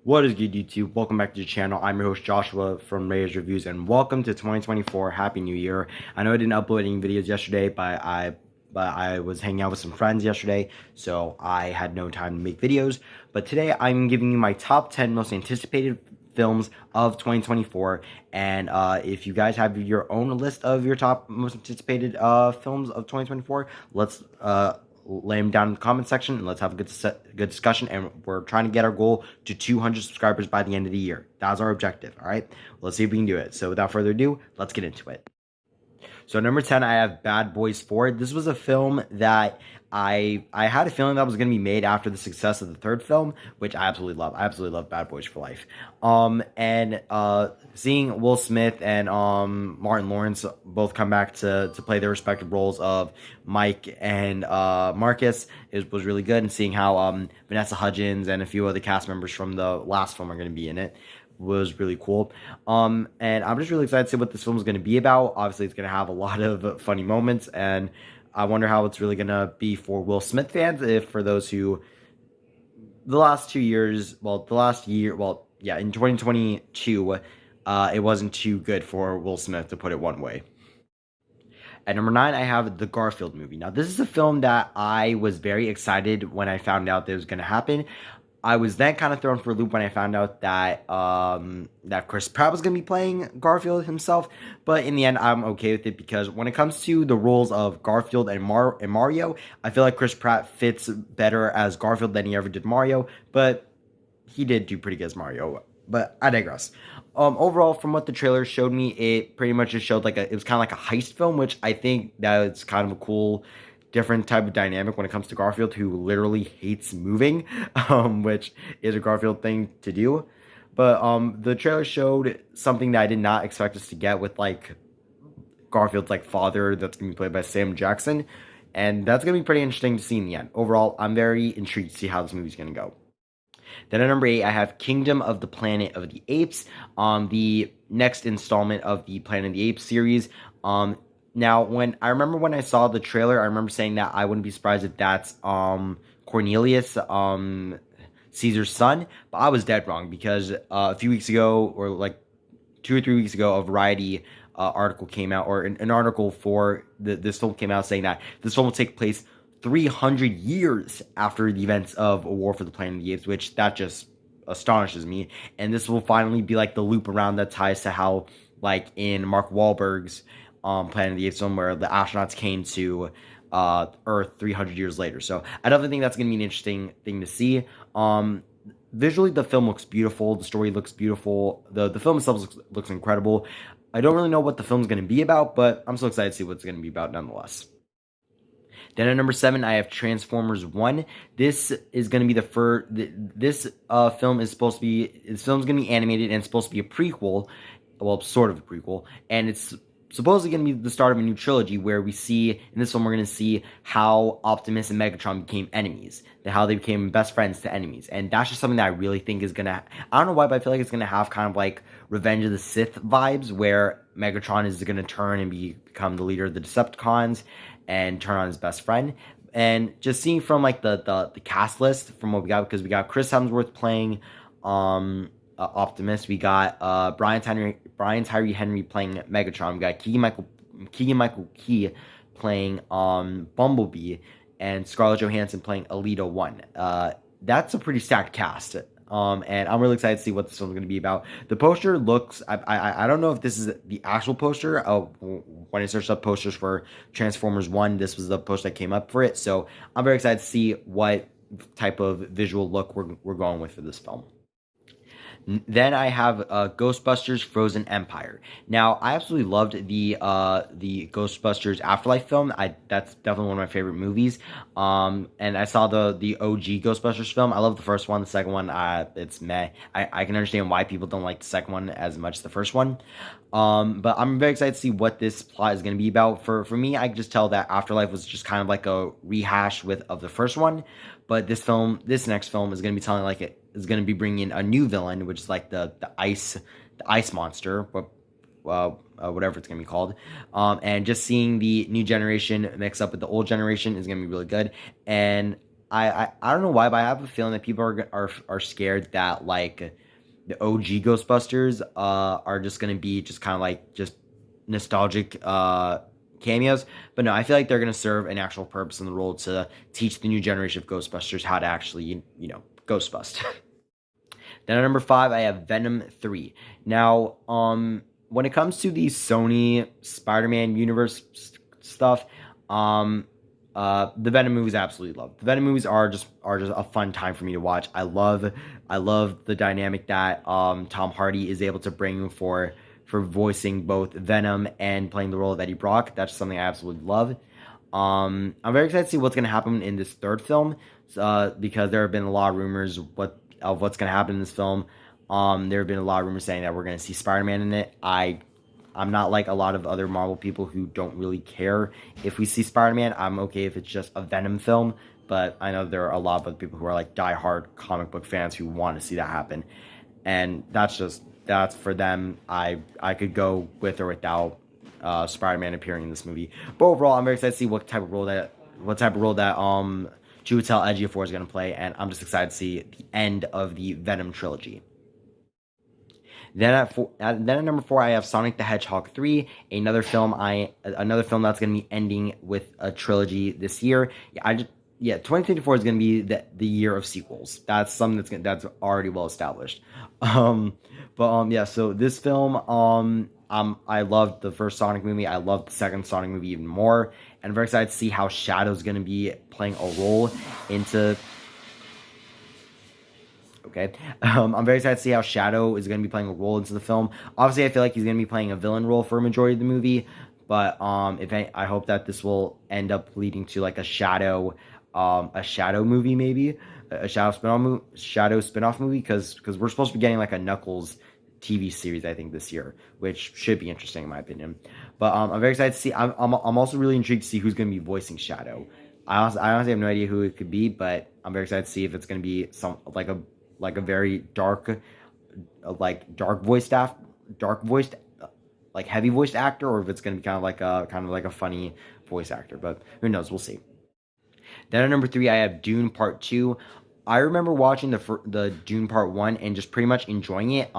What is good, YouTube? Welcome back to the channel. I'm your host Joshua from Ray's Reviews, and welcome to 2024. Happy New Year! I know I didn't upload any videos yesterday, but I was hanging out with some friends yesterday, so I had no time to make videos. But today I'm giving you my top 10 most anticipated films of 2024, and if you guys have your own list of your top most anticipated films of 2024, let's lay them down in the comment section and let's have a good discussion. And we're trying to get our goal to 200 subscribers by the end of the year. That's our objective. All right, let's see if we can do it. So without further ado, let's get into it. So number 10, I have Bad Boys 4. This was a film that I had a feeling that was going to be made after the success of the third film, which I absolutely love. I absolutely love Bad Boys for Life. And seeing Will Smith and Martin Lawrence both come back to play their respective roles of Mike and Marcus was really good. And seeing how Vanessa Hudgens and a few other cast members from the last film are going to be in it was really cool. And I'm just really excited to see what this film is going to be about. Obviously, it's going to have a lot of funny moments, and I wonder how it's really going to be for Will Smith fans. If for those who the last 2 years, in 2022, it wasn't too good for Will Smith, to put it one way. At number 9, I have the Garfield movie. Now, this is a film that I was very excited when I found out that it was going to happen. I was then kind of thrown for a loop when I found out that that Chris Pratt was going to be playing Garfield himself. But in the end, I'm okay with it because when it comes to the roles of Garfield and Mario, I feel like Chris Pratt fits better as Garfield than he ever did Mario. But he did do pretty good as Mario. But I digress. Overall, from what the trailer showed me, it pretty much just showed it was kind of like a heist film, which I think that's kind of a cool different type of dynamic when it comes to Garfield, who literally hates moving, which is a Garfield thing to do. But the trailer showed something that I did not expect us to get with Garfield's father, that's gonna be played by Sam Jackson, and that's gonna be pretty interesting to see in the end. Overall, I'm very intrigued to see how this movie's gonna go. Then at number 8, I have Kingdom of the Planet of the Apes, the next installment of the Planet of the Apes series. Now, when I saw the trailer, I remember saying that I wouldn't be surprised if that's Cornelius, Caesar's son, but I was dead wrong because a few weeks ago, or 2 or 3 weeks ago, a Variety article came out, or an article for this film came out saying that this film will take place 300 years after the events of A War for the Planet of the Apes, which that just astonishes me. And this will finally be the loop around that ties to how, in Mark Wahlberg's Planet of the Apes film, where the astronauts came to Earth 300 years later. So I definitely think that's going to be an interesting thing to see. Visually, the film looks beautiful. The story looks beautiful. The film itself looks incredible. I don't really know what the film's going to be about, but I'm so excited to see what it's going to be about nonetheless. Then at number 7, I have Transformers 1. This is going to be the first. This film is supposed to be. This film's going to be animated and it's supposed to be a prequel. Well, sort of a prequel, and it's supposedly going to be the start of a new trilogy where we see, in this film, we're going to see how Optimus and Megatron became enemies, how they became best friends to enemies. And that's just something that I really think is going to, I don't know why, but I feel like it's going to have kind of Revenge of the Sith vibes, where Megatron is going to turn and become the leader of the Decepticons and turn on his best friend. And just seeing from the cast list from what we got, because we got Chris Hemsworth playing Optimus, we got Brian Tyree Henry playing Megatron, we got Keegan Michael Key playing Bumblebee, and Scarlett Johansson playing Alita 1. That's a pretty stacked cast. And I'm really excited to see what this one's going to be about. The poster looks, I don't know if this is the actual poster. When I searched up posters for Transformers 1, this was the poster that came up for it. So I'm very excited to see what type of visual look we're going with for this film. Then I have Ghostbusters Frozen Empire. Now, I absolutely loved the Ghostbusters Afterlife film. That's definitely one of my favorite movies. And I saw the OG Ghostbusters film. I love the first one. The second one, it's meh. I can understand why people don't like the second one as much as the first one. But I'm very excited to see what this plot is going to be about. For me, I can just tell that Afterlife was just kind of like a rehash of the first one. But this next film is going to be telling is going to be bringing in a new villain, which is the ice monster, whatever it's going to be called. And just seeing the new generation mix up with the old generation is going to be really good. And I don't know why, but I have a feeling that people are scared that like the OG Ghostbusters are just gonna be just kind of like just nostalgic cameos. But no, I feel like they're gonna serve an actual purpose in the role to teach the new generation of Ghostbusters how to actually Ghostbust. Then at number 5, I have Venom 3. Now, when it comes to the Sony Spider-Man universe stuff, the Venom movies I absolutely love. The Venom movies are just a fun time for me to watch. I love the dynamic that Tom Hardy is able to bring for voicing both Venom and playing the role of Eddie Brock. That's something I absolutely love. I'm very excited to see what's going to happen in this third film, because there have been a lot of rumors of what's going to happen in this film. There have been a lot of rumors saying that we're going to see Spider-Man in it. I'm not like a lot of other Marvel people who don't really care if we see Spider-Man. I'm okay if it's just a Venom film, but I know there are a lot of other people who are like die-hard comic book fans who want to see that happen, and that's for them. I could go with or without Spider-Man appearing in this movie, but overall, I'm very excited to see what type of role that Chiwetel Ejiofor is going to play, and I'm just excited to see the end of the Venom trilogy. Then at number 4, I have Sonic the Hedgehog 3, another film that's going to be ending with a trilogy this year. 2024 is going to be the year of sequels. That's something that's already well established. So this film, I loved the first Sonic movie. I loved the second Sonic movie even more, and I'm very excited to see how Shadow's going to be playing a role into. Okay. I'm very excited to see how Shadow is going to be playing a role into the film. Obviously, I feel like he's going to be playing a villain role for a majority of the movie, but I hope that this will end up leading to like a Shadow movie, maybe a Shadow spinoff movie, because we're supposed to be getting like a Knuckles TV series, I think, this year, which should be interesting in my opinion. But I'm very excited to see. I'm also really intrigued to see who's going to be voicing Shadow. I honestly have no idea who it could be, but I'm very excited to see if it's going to be some like a very dark voiced like heavy voiced actor, or if it's going to be kind of like a funny voice actor. But who knows? We'll see. Then at number 3, I have Dune Part 2. I remember watching the Dune Part 1 and just pretty much enjoying it.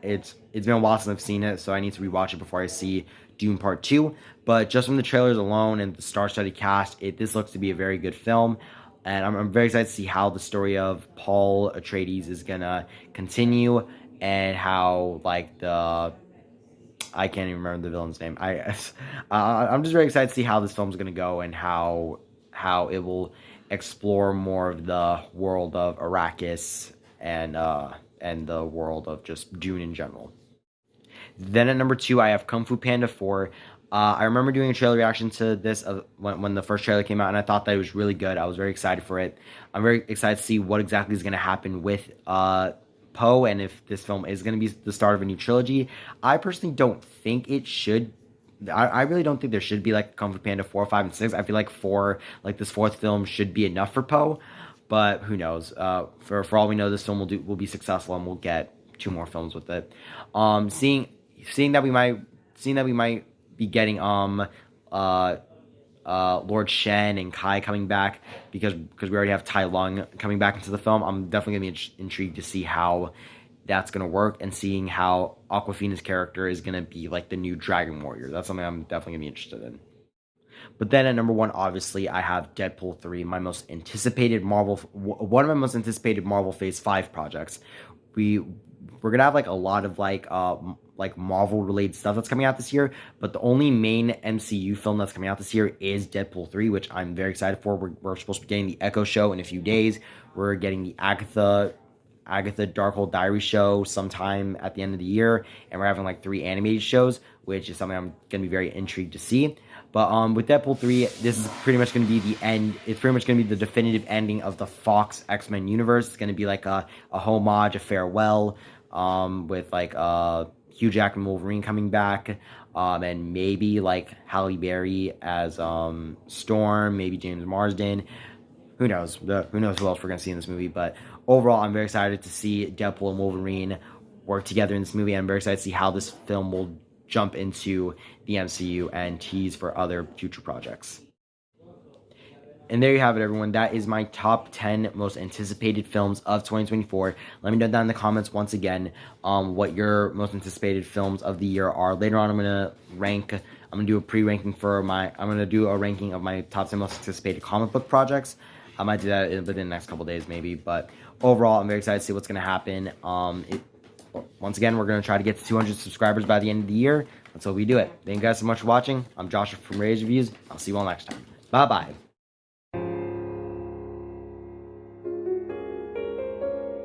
It's been a while since I've seen it, so I need to rewatch it before I see Dune Part 2. But just from the trailers alone and the star-studded cast, this looks to be a very good film. And I'm very excited to see how the story of Paul Atreides is gonna continue, and how like I can't even remember the villain's name. I'm just very excited to see how this film's gonna go, and how it will explore more of the world of Arrakis and the world of just Dune in general. Then at number 2, I have Kung Fu Panda 4. I remember doing a trailer reaction to this when the first trailer came out, and I thought that it was really good. I was very excited for it. I'm very excited to see what exactly is going to happen with Poe, and if this film is going to be the start of a new trilogy. I personally don't think it should. I really don't think there should be like Kung Fu Panda 4, 5, and 6. I feel like this fourth film should be enough for Poe, but who knows? For all we know, this film will be successful, and we'll get 2 more films with it. Seeing that we might be getting Lord Shen and Kai coming back, because we already have Tai Lung coming back into the film. I'm definitely gonna be intrigued to see how that's gonna work, and seeing how Awkwafina's character is gonna be like the new Dragon Warrior. That's something I'm definitely gonna be interested in. But then at number 1, obviously, I have Deadpool 3, one of my most anticipated Marvel Phase 5 projects. We're gonna have like a lot of like Marvel related stuff that's coming out this year, but the only main MCU film that's coming out this year is Deadpool 3, which I'm very excited for. We're supposed to be getting the Echo show in a few days. We're getting the Agatha Darkhold Diary show sometime at the end of the year, and we're having like 3 animated shows, which is something I'm gonna be very intrigued to see. But with Deadpool 3, this is pretty much going to be the end. It's pretty much going to be the definitive ending of the Fox X-Men universe. It's going to be like a homage, a farewell, with like Hugh Jackman Wolverine coming back, and maybe like Halle Berry as Storm, maybe James Marsden. Who knows? Who knows who else we're going to see in this movie? But overall, I'm very excited to see Deadpool and Wolverine work together in this movie. I'm very excited to see how this film will jump into the MCU and tease for other future projects. And there you have it, everyone. That is my top 10 most anticipated films of 2024. Let me know down in the comments once again what your most anticipated films of the year are. Later on, I'm going to do a pre-ranking I'm going to do a ranking of my top 10 most anticipated comic book projects. I might do that within the next couple days maybe. But overall, I'm very excited to see what's going to happen. Once again, we're going to try to get to 200 subscribers by the end of the year. That's how we do it. Thank you guys so much for watching. I'm Joshua from Ray's Reviews. I'll see you all next time. Bye-bye.